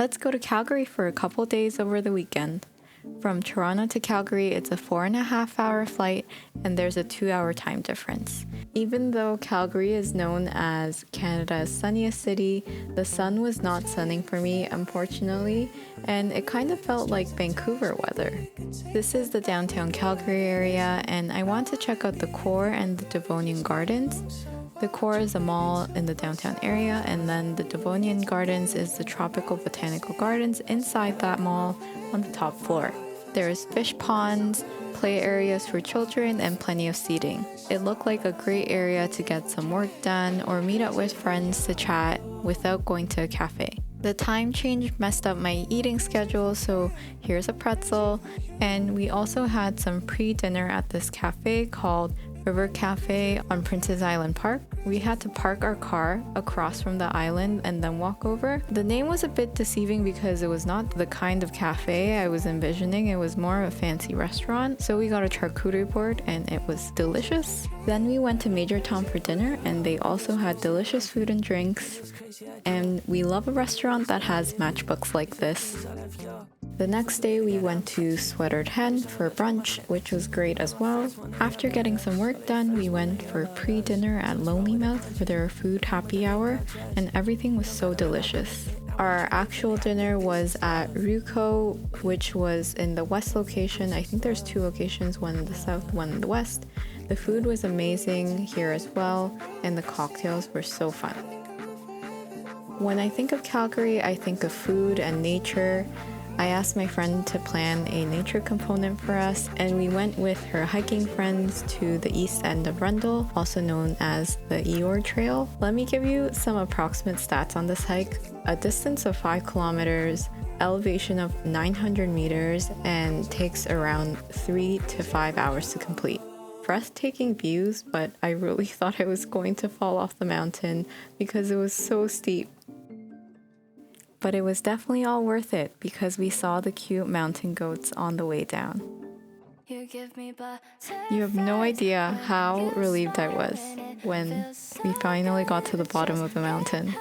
Let's go to Calgary for a couple days over the weekend. From Toronto to Calgary, it's a 4.5-hour flight, and there's a 2-hour time difference. Even though Calgary is known as Canada's sunniest city, the sun was not sunning for me, unfortunately, and it kind of felt like Vancouver weather. This is the downtown Calgary area, and I want to check out the Core and the Devonian Gardens. The Core is a mall in the downtown area, and then the Devonian Gardens is the tropical botanical gardens inside that mall on the top floor. There's fish ponds, play areas for children, and plenty of seating. It looked like a great area to get some work done or meet up with friends to chat without going to a cafe. The time change messed up my eating schedule, so here's a pretzel. And we also had some pre-dinner at this cafe called River Cafe on Princess Island Park. We had to park our car across from the island and then walk over. The name was a bit deceiving because it was not the kind of cafe I was envisioning. It was more of a fancy restaurant. So we got a charcuterie board and it was delicious. Then we went to Major Tom for dinner and they also had delicious food and drinks. And we love a restaurant that has matchbooks like this. The next day we went to Sweatered Hen for brunch, which was great as well. After getting some work done, we went for pre-dinner at Lonely Mouth for their food happy hour, and everything was so delicious. Our actual dinner was at Ruco, which was in the west location. I think there's 2 locations, one in the south, one in the west. The food was amazing here as well, and the cocktails were so fun. When I think of Calgary, I think of food and nature. I asked my friend to plan a nature component for us, and we went with her hiking friends to the east end of Rundle, also known as the Eeyore Trail. Let me give you some approximate stats on this hike. A distance of 5 kilometers, elevation of 900 meters, and takes around 3 to 5 hours to complete. Breathtaking views, but I really thought I was going to fall off the mountain because it was so steep. But it was definitely all worth it because we saw the cute mountain goats on the way down. You have no idea how relieved I was when we finally got to the bottom of the mountain.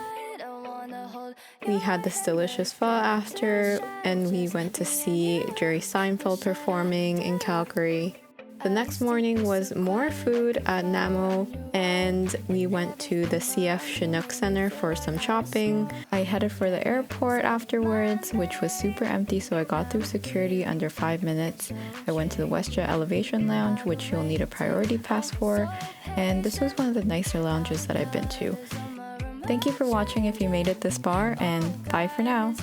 We had this delicious pho after, and we went to see Jerry Seinfeld performing in Calgary. The next morning was more food at Namo, and we went to the CF Chinook Center for some shopping. I headed for the airport afterwards, which was super empty, so I got through security under 5 minutes. I went to the WestJet Elevation Lounge, which you'll need a priority pass for, and this was one of the nicer lounges that I've been to. Thank you for watching if you made it this far, and bye for now.